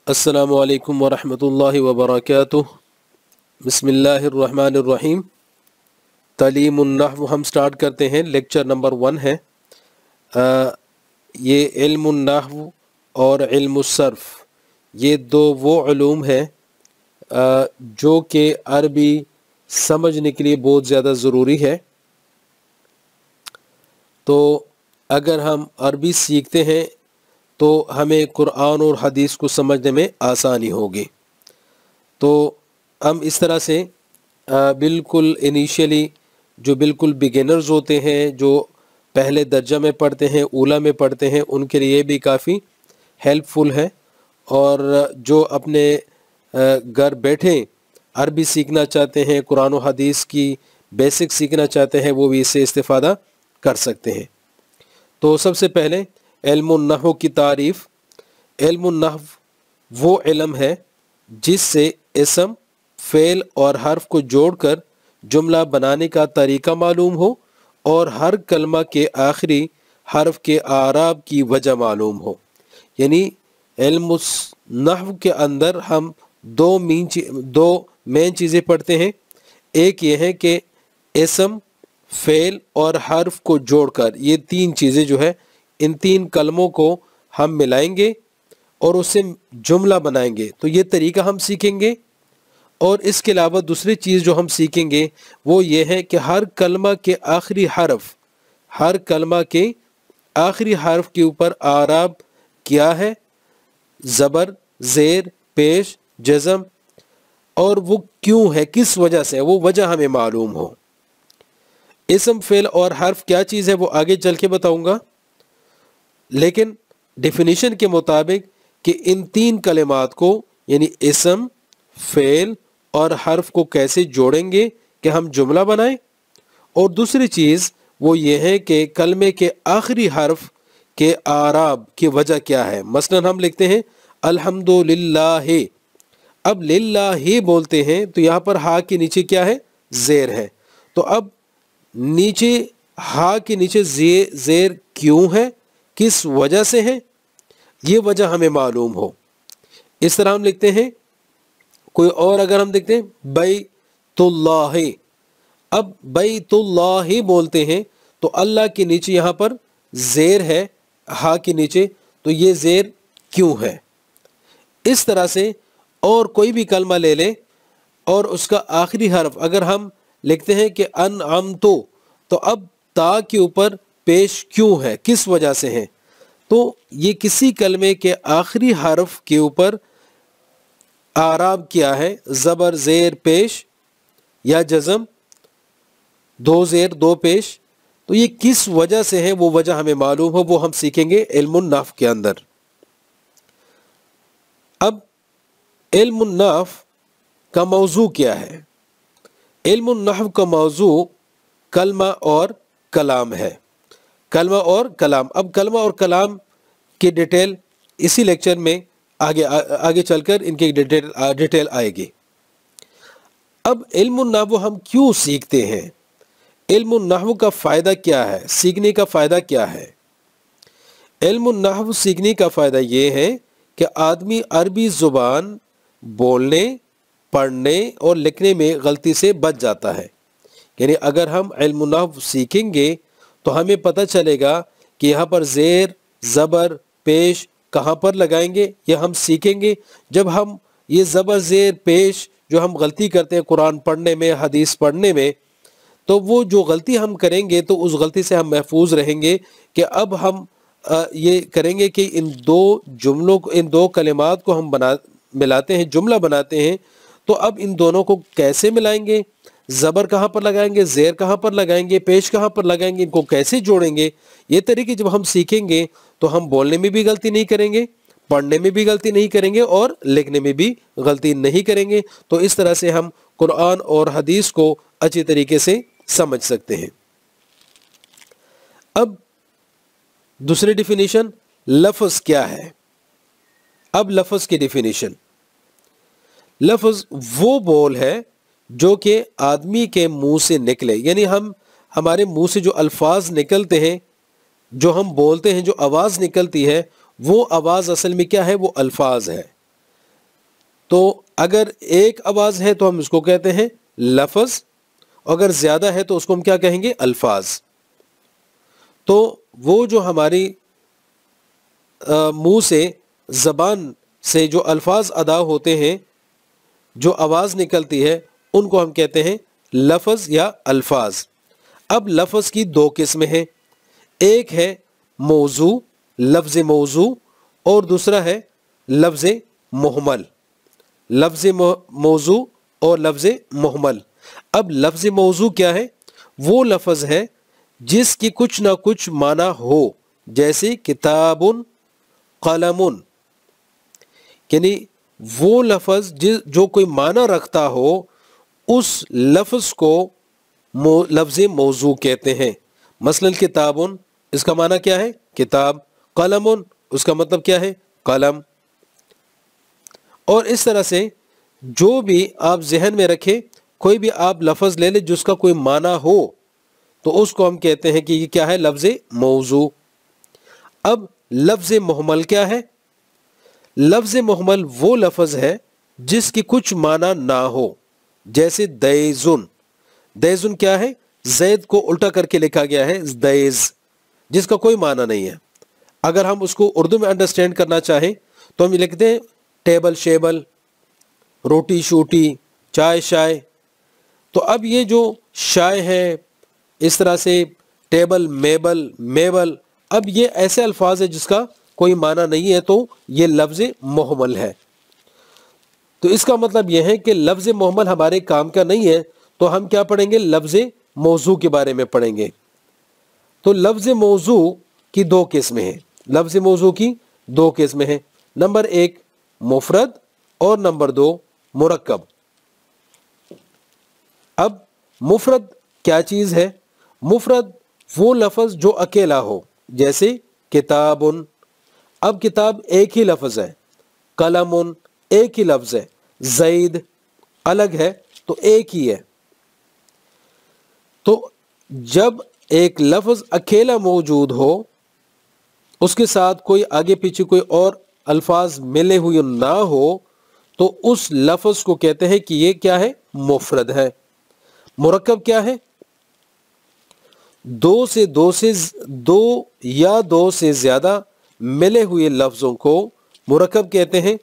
السلام علیکم ورحمۃ اللہ وبرکاتہ۔ بسم اللہ الرحمن الرحیم۔ تعلیم النحو ہم سٹارٹ کرتے ہیں، لیکچر نمبر 1 ہے۔ یہ علم النحو اور علم الصرف یہ دو وہ علوم ہیں جو کہ عربی سمجھنے کے لیے بہت زیادہ ضروری ہے۔ تو اگر ہم عربی سیکھتے ہیں تو ہمیں قرآن اور حدیث کو سمجھنے میں آسانی ہوگی۔ تو ہم اس طرح سے بالکل انیشیلی جو بالکل بگنرز ہوتے ہیں، جو پہلے درجہ میں پڑھتے ہیں، اولا میں پڑھتے ہیں، ان کے لیے بھی کافی ہیلپ فل ہے، اور جو اپنے گھر بیٹھے عربی سیکھنا چاہتے ہیں، قرآن و حدیث کی بیسک سیکھنا چاہتے ہیں، وہ بھی اس سے استفادہ کر سکتے ہیں۔ تو سب سے پہلے علم النحو کی تعریف۔ علم النحو وہ علم ہے جس سے اسم، فعل اور حرف کو جوڑ کر جملہ بنانے کا طریقہ معلوم ہو اور ہر کلمہ کے آخری حرف کے اعراب کی وجہ معلوم ہو۔ یعنی علم النحو کے اندر ہم دو مین چیزیں پڑھتے ہیں۔ ایک یہ ہے کہ اسم، فعل اور حرف کو جوڑ کر یہ تین چیزیں جو ہے، ان تین کلموں کو ہم ملائیں گے اور اس سے جملہ بنائیں گے، تو یہ طریقہ ہم سیکھیں گے۔ اور اس کے علاوہ دوسری چیز جو ہم سیکھیں گے وہ یہ ہے کہ ہر کلمہ کے آخری حرف کے اوپر اعراب کیا ہے، زبر، زیر، پیش، جزم، اور وہ کیوں ہے، کس وجہ سے، وہ وجہ ہمیں معلوم ہو۔ اسم، فعل اور حرف کیا چیز ہے وہ آگے چل کے بتاؤں گا، لیکن ڈیفینیشن کے مطابق کہ ان تین کلمات کو یعنی اسم، فعل اور حرف کو کیسے جوڑیں گے کہ ہم جملہ بنائیں، اور دوسری چیز وہ یہ ہے کہ کلمے کے آخری حرف کے اعراب کی وجہ کیا ہے۔ مثلا ہم لکھتے ہیں الحمدللہ، اب للہ بولتے ہیں تو یہاں پر ہا کے نیچے کیا ہے، زیر ہے، تو اب نیچے ہا کے نیچے زیر کیوں ہے، کس وجہ سے ہے، یہ وجہ ہمیں معلوم ہو۔ اس طرح ہم لکھتے ہیں کوئی اور، اگر ہم دیکھتے ہیں بیت اللہ، اب بیت اللہ بولتے ہیں تو اللہ کے نیچے یہاں پر زیر ہے، ہا کے نیچے، تو یہ زیر کیوں ہے۔ اس طرح سے اور کوئی بھی کلمہ لے لیں اور اس کا آخری حرف اگر ہم لکھتے ہیں کہ انعمتو، تو اب تا کے اوپر پیش کیوں ہے، کس وجہ سے ہے، تو یہ کسی کلمے کے آخری حرف کے اوپر اعراب کیا ہے، زبر، زیر، پیش یا جزم، دو زیر دو پیش، تو یہ کس وجہ سے ہے، وہ وجہ ہمیں معلوم ہو، وہ ہم سیکھیں گے علم النحو کے اندر۔ اب علم النحو کا موضوع کیا ہے؟ علم النحو کا موضوع کلمہ اور کلام ہے۔ کلمہ اور کلام، اب کلمہ اور کلام کی ڈیٹیل اسی لیکچر میں آگے چل کر ان کی ڈیٹیل آئے گی۔ اب علم النحو ہم کیوں سیکھتے ہیں؟ علم النحو کا فائدہ کیا ہے، سیکھنے کا فائدہ کیا ہے؟ علم النحو سیکھنے کا فائدہ یہ ہے کہ آدمی عربی زبان بولنے، پڑھنے اور لکھنے میں غلطی سے بچ جاتا ہے۔ یعنی اگر ہم علم النحو سیکھیں گے تو ہمیں پتہ چلے گا کہ یہاں پر زیر، زبر، پیش کہاں پر لگائیں گے، یہ ہم سیکھیں گے۔ جب ہم یہ زبر، زیر، پیش جو ہم غلطی کرتے ہیں قرآن پڑھنے میں، حدیث پڑھنے میں، تو وہ جو غلطی ہم کریں گے تو اس غلطی سے ہم محفوظ رہیں گے کہ اب ہم یہ کریں گے کہ ان دو کلمات کو ہم ملاتے ہیں، جملہ بناتے ہیں، تو اب ان دونوں کو کیسے ملائیں گے، زبر کہاں پر لگائیں گے، زیر کہاں پر لگائیں گے، پیش کہاں پر لگائیں گے، ان کو کیسے جوڑیں گے، یہ طریقے جب ہم سیکھیں گے تو ہم بولنے میں بھی غلطی نہیں کریں گے، پڑھنے میں بھی غلطی نہیں کریں گے اور لکھنے میں بھی غلطی نہیں کریں گے۔ تو اس طرح سے ہم قرآن اور حدیث کو اچھی طریقے سے سمجھ سکتے ہیں۔ اب دوسری ڈیفینیشن، لفظ کیا ہے؟ اب لفظ کی ڈیفینیشن، لفظ وہ بول ہے جو کہ آدمی کے منہ سے نکلے، یعنی ہمارے منہ سے جو الفاظ نکلتے ہیں، جو ہم بولتے ہیں، جو آواز نکلتی ہے، وہ آواز اصل میں کیا ہے، وہ الفاظ ہے۔ تو اگر ایک آواز ہے تو ہم اس کو کہتے ہیں لفظ، اگر زیادہ ہے تو اس کو ہم کیا کہیں گے؟ الفاظ۔ تو وہ جو ہماری منہ سے، زبان سے جو الفاظ ادا ہوتے ہیں، جو آواز نکلتی ہے، ان کو ہم کہتے ہیں لفظ یا الفاظ۔ اب لفظ کی دو قسمیں ہیں، ایک ہے موضوع، لفظ موضوع، اور دوسرا ہے لفظ محمل، لفظ موضوع اور لفظ محمل۔ اب لفظ موضوع کیا ہے؟ وہ لفظ ہے جس کی کچھ نہ کچھ معنی ہو، جیسے کتاب، قلم، یعنی وہ لفظ جو کوئی معنی رکھتا ہو، اس لفظ کو لفظ موضوع کہتے ہیں۔ مثلا کتاب، اس کا معنی کیا ہے؟ کتاب۔ قلم، اس کا مطلب کیا ہے؟ قلم۔ اور اس طرح سے جو بھی آپ ذہن میں رکھیں، کوئی بھی آپ لفظ لے لیں جس کا کوئی معنی ہو، تو اس کو ہم کہتے ہیں کہ یہ کیا ہے؟ لفظ موضوع۔ اب لفظ محمل کیا ہے؟ لفظ محمل وہ لفظ ہے جس کی کچھ معنی نہ ہو، جیسے دیزن۔ دیزن کیا ہے؟ زید کو الٹا کر کے لکھا گیا ہے دیز، جس کا کوئی معنی نہیں ہے۔ اگر ہم اس کو اردو میں انڈرسٹینڈ کرنا چاہیں تو ہم یہ لکھتے ہیں ٹیبل شیبل، روٹی شوٹی، چائے شائے۔ تو اب یہ جو شائے ہے، اس طرح سے ٹیبل میبل میبل، اب یہ ایسے الفاظ ہیں جس کا کوئی معنی نہیں ہے، تو یہ لفظ محمل ہے۔ تو اس کا مطلب یہ ہے کہ لفظ محمل ہمارے کام کا نہیں ہے، تو ہم کیا پڑھیں گے؟ لفظ موضوع کے بارے میں پڑھیں گے۔ تو لفظ موضوع کی دو قسمیں ہیں، لفظ موضوع کی دو قسمیں ہیں، نمبر ایک مفرد اور نمبر دو مرکب۔ اب مفرد کیا چیز ہے؟ مفرد وہ لفظ جو اکیلا ہو، جیسے کتاب۔ اب کتاب ایک ہی لفظ ہے، قلم ایک ہی لفظ ہے، زید الگ ہے، تو ایک ہی ہے۔ تو جب ایک لفظ اکیلا موجود ہو، اس کے ساتھ کوئی آگے پیچھے کوئی اور الفاظ ملے ہوئے نہ ہو، تو اس لفظ کو کہتے ہیں کہ یہ کیا ہے؟ مفرد ہے۔ مرکب کیا ہے؟ دو یا دو سے زیادہ ملے ہوئے لفظوں کو مرکب کہتے ہیں،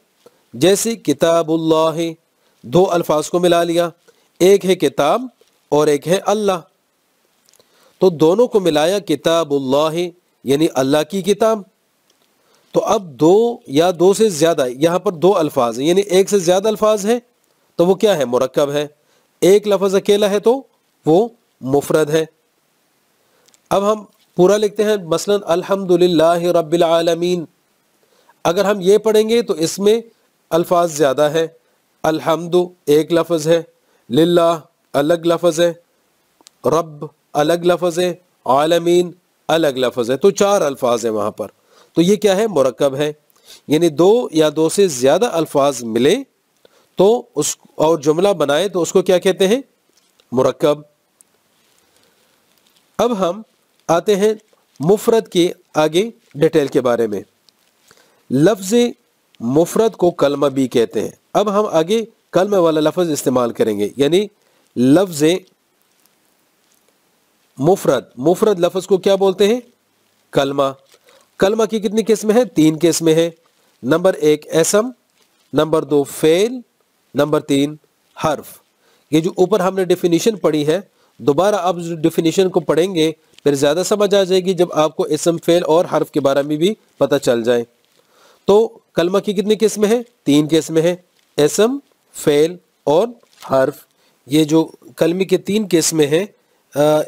جیسے کتاب اللہ، دو الفاظ کو ملا لیا، ایک ہے کتاب اور ایک ہے اللہ، تو دونوں کو ملایا کتاب اللہ، یعنی اللہ کی کتاب۔ تو اب دو یا دو سے زیادہ، یہاں پر دو الفاظ ہیں، یعنی ایک سے زیادہ الفاظ ہیں، تو وہ کیا ہے؟ مرکب ہے۔ ایک لفظ اکیلا ہے تو وہ مفرد ہے۔ اب ہم پورا لکھتے ہیں، مثلا الحمدللہ رب العالمین، اگر ہم یہ پڑھیں گے تو اس میں الفاظ زیادہ ہے، الحمد ایک لفظ ہے، للہ الگ لفظ ہے، رب الگ لفظ ہے، عالمین الگ لفظ ہے، تو چار الفاظ ہیں وہاں پر۔ تو یہ کیا ہے؟ مرکب ہے۔ یعنی دو یا دو سے زیادہ الفاظ ملے تو اس اور جملہ بنائے تو اس کو کیا کہتے ہیں؟ مرکب۔ اب ہم آتے ہیں مفرد کے آگے ڈیٹیل کے بارے میں۔ لفظ مفرد کو کلمہ بھی کہتے ہیں۔ اب ہم آگے کلمہ والا لفظ استعمال کریں گے، یعنی لفظ مفرد لفظ کو کیا بولتے ہیں؟ کلمہ۔ کلمہ کی کتنی قسمیں ہیں؟ تین قسمیں ہیں، نمبر ایک اسم، نمبر دو فعل، نمبر تین حرف۔ یہ جو اوپر ہم نے ڈیفینیشن پڑھی ہے، دوبارہ آپ ڈیفینیشن کو پڑھیں گے پھر زیادہ سمجھ آ جائے گی جب آپ کو اسم، فعل اور حرف کے بارے میں بھی پتہ چل جائے۔ تو کلمہ کی کتنی قسمیں ہیں؟ تین قسمیں ہیں، اسم، فعل اور حرف۔ یہ جو کلمے کی تین قسمیں ہیں،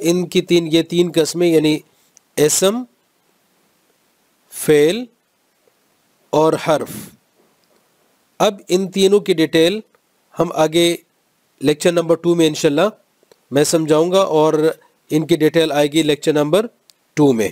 ان کی یہ تین قسمیں، یعنی اسم، فعل اور حرف۔ اب ان تینوں کی ڈیٹیل ہم آگے لیکچر نمبر 2 میں انشاءاللہ میں سمجھاؤں گا، اور ان کی ڈیٹیل آئے گی لیکچر نمبر 2 میں۔